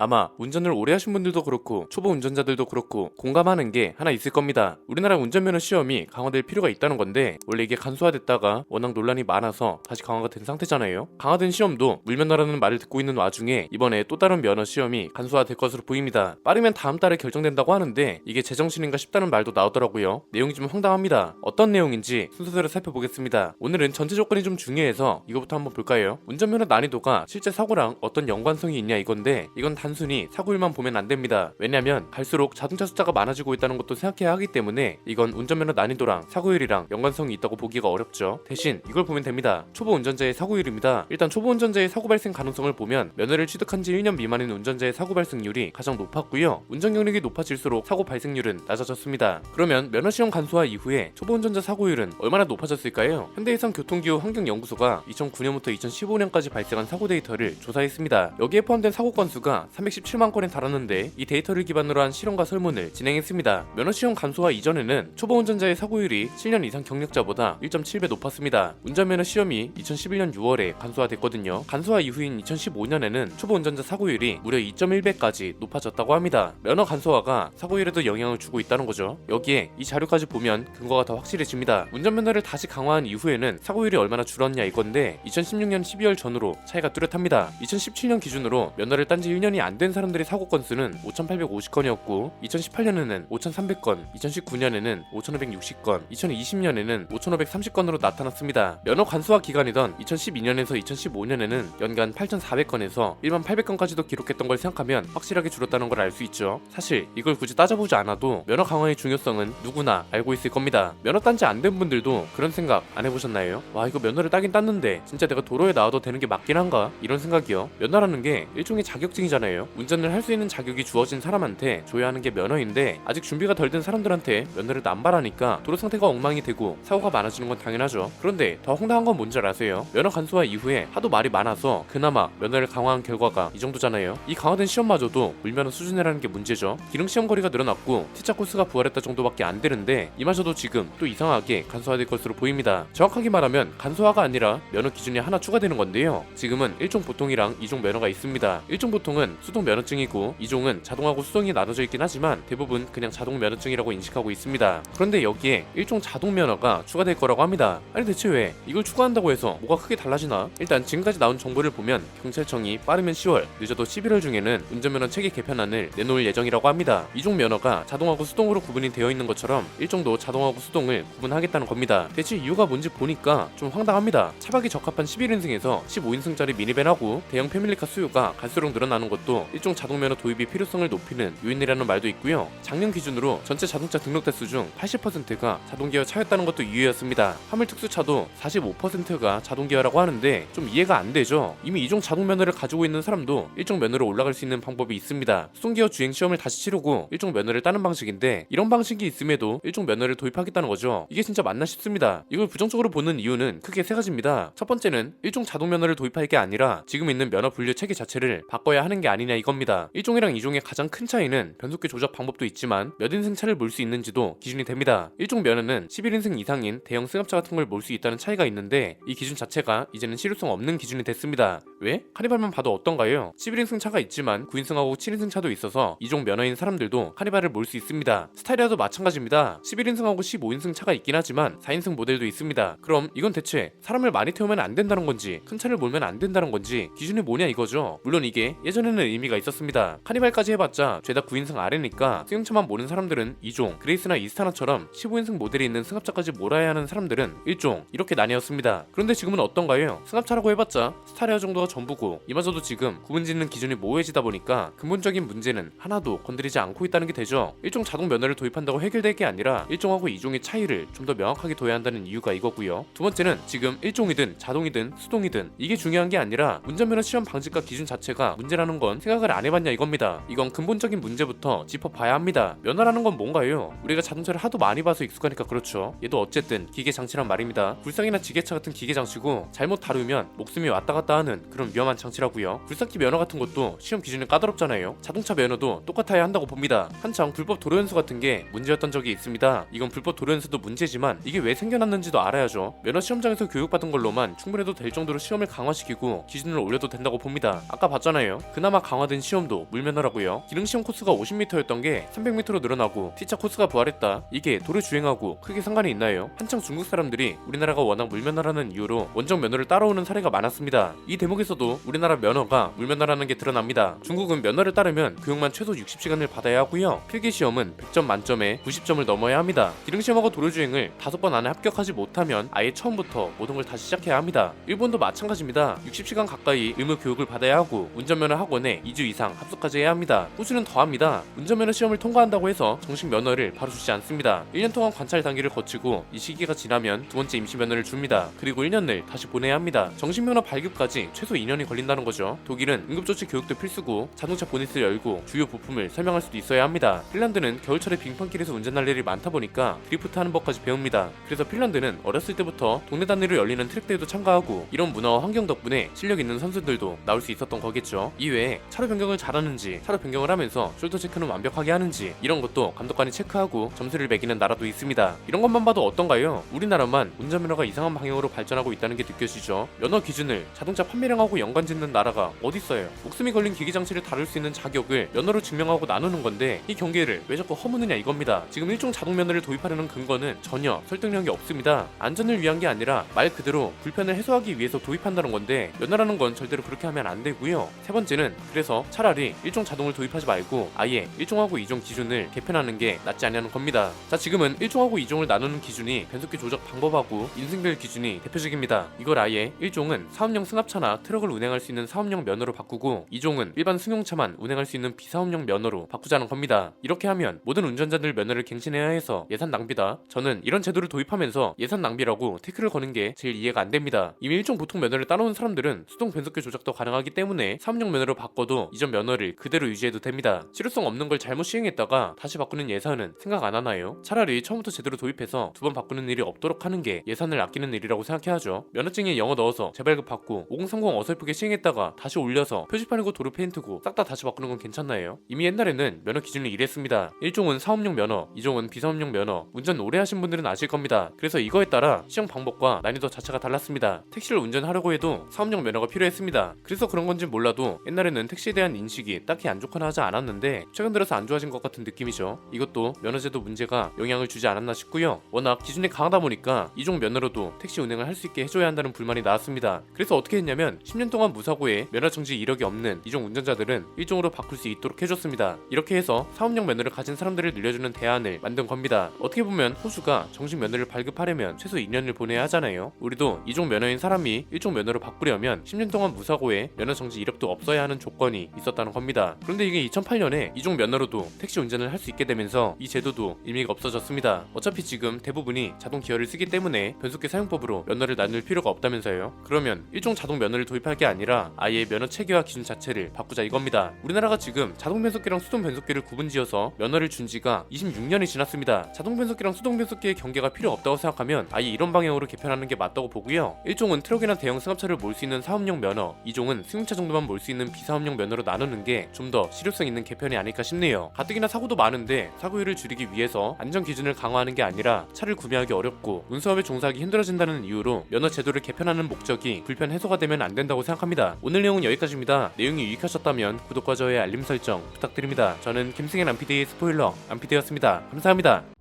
아마 운전을 오래 하신 분들도 그렇고 초보 운전자들도 그렇고 공감하는 게 하나 있을 겁니다. 우리나라 운전면허 시험이 강화될 필요가 있다는 건데 원래 이게 간소화됐다가 워낙 논란이 많아서 다시 강화가 된 상태잖아요. 강화된 시험도 물면허라는 말을 듣고 있는 와중에 이번에 또 다른 면허 시험이 간소화될 것으로 보입니다. 빠르면 다음 달에 결정된다고 하는데 이게 제정신인가 싶다는 말도 나오더라고요. 내용이 좀 황당합니다. 어떤 내용인지 순서대로 살펴보겠습니다. 오늘은 전체 조건이 좀 중요해서 이거부터 한번 볼까요? 운전면허 난이도가 실제 사고랑 어떤 연관성이 있냐 이건데 이건 단순히 사고율만 보면 안 됩니다. 왜냐면 갈수록 자동차 숫자가 많아지고 있다는 것도 생각해야 하기 때문에 이건 운전면허 난이도랑 사고율이랑 연관성이 있다고 보기가 어렵죠. 대신 이걸 보면 됩니다. 초보 운전자의 사고율입니다. 일단 초보 운전자의 사고 발생 가능성을 보면 면허를 취득한 지 1년 미만인 운전자의 사고 발생률이 가장 높았고요. 운전 경력이 높아질수록 사고 발생률은 낮아졌습니다. 그러면 면허 시험 간소화 이후에 초보 운전자 사고율은 얼마나 높아졌을까요? 현대해상 교통기후 환경연구소가 2009년부터 2015년까지 발생한 사고 데이터를 조사했습니다. 여기에 포함된 사고 건수가 317만 건에 달하는데 이 데이터를 기반으로 한 실험과 설문을 진행했습니다. 면허 시험 간소화 이전에는 초보 운전자의 사고율이 7년 이상 경력자보다 1.7배 높았습니다. 운전면허 시험이 2011년 6월에 간소화됐거든요. 간소화 이후인 2015년에는 초보 운전자 사고율이 무려 2.1배까지 높아졌다고 합니다. 면허 간소화가 사고율에도 영향을 주고 있다는 거죠. 여기에 이 자료까지 보면 근거가 더 확실해집니다. 운전면허를 다시 강화한 이후에는 사고율이 얼마나 줄었냐 이건데 2016년 12월 전후로 차이가 뚜렷합니다. 2017년 기준으로 면허를 딴 지 1년이 안 된 사람들의 사고 건수는 5,850건이었고 2018년에는 5,300건, 2019년에는 5,560건, 2020년에는 5,530건으로 나타났습니다. 면허 간소화 기간이던 2012년에서 2015년에는 연간 8,400건에서 18,800건까지도 기록했던 걸 생각하면 확실하게 줄었다는 걸 알 수 있죠. 사실 이걸 굳이 따져보지 않아도 면허 강화의 중요성은 누구나 알고 있을 겁니다. 면허 딴 지 안 된 분들도 그런 생각 안 해보셨나요? 와, 이거 면허를 따긴 땄는데 진짜 내가 도로에 나와도 되는 게 맞긴 한가? 이런 생각이요. 면허라는 게 일종의 자격증이잖아요. 운전을 할 수 있는 자격이 주어진 사람한테 줘야 하는 게 면허인데 아직 준비가 덜 된 사람들한테 면허를 남발하니까 도로 상태가 엉망이 되고 사고가 많아지는 건 당연하죠. 그런데 더 황당한 건 뭔지 아세요? 면허 간소화 이후에 하도 말이 많아서 그나마 면허를 강화한 결과가 이 정도잖아요. 이 강화된 시험마저도 물면허 수준이라는 게 문제죠. 기능시험 거리가 늘어났고 T자 코스가 부활했다 정도밖에 안 되는데 이마저도 지금 또 이상하게 간소화될 것으로 보입니다. 정확하게 말하면 간소화가 아니라 면허 기준이 하나 추가되는 건데요. 지금은 1종 보통이랑 2종 면허가 있습니다. 1종 보통은 수동 면허증이고 2종은 자동하고 수동이 나눠져 있긴 하지만 대부분 그냥 자동 면허증이라고 인식하고 있습니다. 그런데 여기에 1종 자동 면허가 추가될 거라고 합니다. 아니 대체 왜 이걸 추가한다고 해서 뭐가 크게 달라지나? 일단 지금까지 나온 정보를 보면 경찰청이 빠르면 10월, 늦어도 11월 중에는 운전면허 체계 개편안을 내놓을 예정이라고 합니다. 2종 면허가 자동하고 수동으로 구분이 되어 있는 것처럼 1종도 자동하고 수동을 구분하겠다는 겁니다. 대체 이유가 뭔지 보니까 좀 황당합니다. 차박이 적합한 11인승에서 15인승짜리 미니밴하고 대형 패밀리카 수요가 갈수록 늘어나는 것도 1종 자동면허 도입이 필요성을 높이는 요인이라는 말도 있고요. 작년 기준으로 전체 자동차 등록 대수 중 80%가 자동기어 차였다는 것도 이유였습니다. 화물 특수차도 45%가 자동기어라고 하는데 좀 이해가 안 되죠. 이미 2종 자동면허를 가지고 있는 사람도 1종 면허로 올라갈 수 있는 방법이 있습니다. 수동기어 주행 시험을 다시 치르고 1종 면허를 따는 방식인데 이런 방식이 있음에도 1종 면허를 도입하겠다는 거죠. 이게 진짜 맞나 싶습니다. 이걸 부정적으로 보는 이유는 크게 세 가지입니다. 첫 번째는 1종 자동 면허를 도입할 게 아니라 지금 있는 면허 분류 체계 자체를 바꿔야 하는 게 아니냐 이겁니다. 1종이랑 2종의 가장 큰 차이는 변속기 조작 방법도 있지만 몇 인승 차를 몰 수 있는지도 기준이 됩니다. 1종 면허는 11인승 이상인 대형 승합차 같은 걸 몰 수 있다는 차이가 있는데 이 기준 자체가 이제는 실효성 없는 기준이 됐습니다. 왜? 카니발만 봐도 어떤가요? 11인승 차가 있지만 9인승하고 7인승 차도 있어서 2종 면허인 사람들도 카니발을 몰 수 있습니다. 스타일이라도 마찬가지입니다. 11인승하고 15인승 차가 있긴 하지만 4인승 모델도 있습니다. 그럼 이건 대체 사람을 많이 태우면 안 된다는 건지 큰 차를 몰면 안 된다는 건지 기준이 뭐냐 이거죠. 물론 이게 예전에는 의미가 있었습니다. 카니발까지 해봤자 죄다 9인승 아래니까 승용차만 모는 사람들은 2종, 그레이스나 이스타나처럼 15인승 모델이 있는 승합차까지 몰아야 하는 사람들은 1종 이렇게 나뉘었습니다. 그런데 지금은 어떤가요? 승합차라고 해봤자 스타리아 정도가 전부고 이마저도 지금 구분짓는 기준이 모호해지다 보니까 근본적인 문제는 하나도 건드리지 않고 있다는 게 되죠. 1종 자동 면허를 도입한다고 해결될 게 아니라 1종하고 2종의 차이를 좀 더 명확하게 둬야 한다는 이유가 이거고요. 두 번째는 지금 1종이든 자동이든 수동이든 이게 중요한 게 아니라 운전면허 시험 방식과 기준 자체가 문제라는 건 생각을 안 해봤냐 이겁니다. 이건 근본적인 문제부터 짚어봐야 합니다. 면허라는 건 뭔가요? 우리가 자동차를 하도 많이 봐서 익숙하니까 그렇죠. 얘도 어쨌든 기계 장치란 말입니다. 불상이나 지게차 같은 기계 장치고 잘못 다루면 목숨이 왔다 갔다 하는 그런 그런 위험한 장치라고요. 굴삭기 면허 같은 것도 시험 기준이 까다롭잖아요. 자동차 면허도 똑같아야 한다고 봅니다. 한창 불법 도로 연수 같은 게 문제였던 적이 있습니다. 이건 불법 도로 연수도 문제지만 이게 왜 생겨났는지도 알아야죠. 면허 시험장에서 교육받은 걸로만 충분해도 될 정도로 시험을 강화시키고 기준을 올려도 된다고 봅니다. 아까 봤잖아요. 그나마 강화된 시험도 물면허라고요. 기능시험 코스가 50m였던 게 300m로 늘어나고 T차 코스가 부활했다. 이게 도로 주행하고 크게 상관이 있나요? 한창 중국 사람들이 우리나라가 워낙 물면허라는 이유로 원정 면허를 따라오는 사례가 많았습니다. 이 대목에서도 우리나라 면허가 물면허라는 게 드러납니다. 중국은 면허를 따르면 교육만 최소 60시간을 받아야 하고요. 필기시험은 100점 만점에 90점을 넘어야 합니다. 기능시험하고 도로주행을 5번 안에 합격하지 못하면 아예 처음부터 모든 걸 다시 시작해야 합니다. 일본도 마찬가지입니다. 60시간 가까이 의무 교육을 받아야 하고 운전면허 학원에 2주 이상 합숙까지 해야 합니다. 호주는 더합니다. 운전면허 시험을 통과한다고 해서 정식 면허를 바로 주지 않습니다. 1년 동안 관찰 단계를 거치고 이 시기가 지나면 두 번째 임시 면허를 줍니다. 그리고 1년을 다시 보내야 합니다. 정식 면허 발급까지 최소 2년이 걸린다는 거죠. 독일은 응급조치 교육도 필수고 자동차 보닛을 열고 주요 부품을 설명할 수도 있어야 합니다. 핀란드는 겨울철에 빙판길에서 운전할 일이 많다 보니까 드리프트 하는 법까지 배웁니다. 그래서 핀란드는 어렸을 때부터 동네 단위로 열리는 트랙대회도 참가하고 이런 문화와 환경 덕분에 실력 있는 선수들도 나올 수 있었던 거겠죠. 이외에 차로 변경을 잘하는지, 차로 변경을 하면서 숄더 체크는 완벽하게 하는지 이런 것도 감독관이 체크하고 점수를 매기는 나라도 있습니다. 이런 것만 봐도 어떤가요? 우리나라만 운전면허가 이상한 방향으로 발전하고 있다는 게 느껴지죠. 면허 기준을 자동차 판매량하고 연관짓는 나라가 어딨어요. 목숨이 걸린 기기장치를 다룰 수 있는 자격을 면허로 증명하고 나누는 건데 이 경계를 왜 자꾸 허무느냐 이겁니다. 지금 일종 자동 면허를 도입하려는 근거는 전혀 설득력이 없습니다. 안전을 위한 게 아니라 말 그대로 불편을 해소하기 위해서 도입한다는 건데 면허라는 건 절대로 그렇게 하면 안 되고요. 세 번째는 그래서 차라리 일종 자동을 도입하지 말고 아예 일종하고 이종 기준을 개편하는 게 낫지 않냐는 겁니다. 자, 지금은 일종하고 이종을 나누는 기준이 변속기 조작 방법하고 인승별 기준이 대표적입니다. 이걸 아예 일종은 사업용 승합차나 트럭을 운행할 수 있는 사업용 면허로 바꾸고 이종은 일반 승용차만 운행할 수 있는 비사업용 면허로 바꾸자는 겁니다. 이렇게 하면 모든 운전자들 면허를 갱신해야 해서 예산 낭비다. 저는 이런 제도를 도입하면서 예산 낭비라고 태클을 거는 게 제일 이해가 안 됩니다. 이미 일종 보통 면허를 따놓은 사람들은 수동 변속기 조작도 가능하기 때문에 사업용 면허로 바꿔도 이전 면허를 그대로 유지해도 됩니다. 실효성 없는 걸 잘못 시행했다가 다시 바꾸는 예산은 생각 안 하나요? 차라리 처음부터 제대로 도입해서 두 번 바꾸는 일이 없도록 하는 게 예산을 아끼는 일이라고 생각해야죠. 면허증에 영어 넣어서 재발급 받고 5030 어설프게 시행했다가 다시 올려서 표지판이고 도로 페인트고 싹 다 다시 바꾸는 건 괜찮나요? 이미 옛날에는 면허 기준이 이랬습니다. 1종은 사업용 면허, 2종은 비사업용 면허. 운전 오래 하신 분들은 아실 겁니다. 그래서 이거에 따라 시험 방법과 난이도 자체가 달랐습니다. 택시를 운전하려고 해도 사업용 면허가 필요했습니다. 그래서 그런 건지 몰라도 옛날에는 택시에 대한 인식이 딱히 안 좋거나 하지 않았는데 최근 들어서 안 좋아진 것 같은 느낌이죠. 이것도 면허제도 문제가 영향을 주지 않았나 싶고요. 워낙 기준이 강하다 보니까 이종 면허로도 택시 운행을 할 수 있게 해줘야 한다는 불만이 나왔습니다. 그래서 어떻게 했냐면 10년 동안 무사고에 면허 정지 이력이 없는 이종 운전자들은 1종으로 바꿀 수 있도록 해줬습니다. 이렇게 해서 사업용 면허를 가진 사람들을 늘려주는 대안을 만든 겁니다. 어떻게 보면 호주가 정식 면허를 발급하려면 최소 2년을 보내야 하잖아요. 우리도 이종 면허인 사람이 1종 면허로 바꾸려면 10년 동안 무사고에 면허 정지 이력도 없어야 하는 조건이 있었다는 겁니다. 그런데 이게 2008년에 이종 면허로도 택시 운전을 할 수 있게 되면서 이 제도도 의미가 없어졌습니다. 어차피 지금 대부분이 자동 기어를 쓰기 때문에 변속기 사용법으로 면허를 나눌 필요가 없다면서요. 그러면 일종 자동 면허를 도입할 게 아니라 아예 면허 체계와 기준 자체를 바꾸자 이겁니다. 우리나라가 지금 자동 변속기랑 수동 변속기를 구분지어서 면허를 준 지가 26년이 지났습니다. 자동 변속기랑 수동 변속기의 경계가 필요 없다고 생각하면 아예 이런 방향으로 개편하는 게 맞다고 보고요. 일종은 트럭이나 대형 승합차를 몰 수 있는 사업용 면허, 이종은 승용차 정도만 몰 수 있는 비사업용 면허로 나누는 게 좀 더 실효성 있는 개편이 아닐까 싶네요. 가뜩이나 사고도 많은데 사고율을 줄이기 위해서 안전 기준을 강화하는 게 아니라 차를 구매하기 어렵고 운수업에 종사하기 힘들어진다는 이유로 면허 제도를 개편하는 목적이 불편 해소가 되면 안 된다고 생각합니다. 오늘 내용은 여기까지입니다. 내용이 유익하셨다면 구독과 좋아요 알림 설정 부탁드립니다. 저는 김승현 안피디의 스포일러 안피디였습니다. 감사합니다.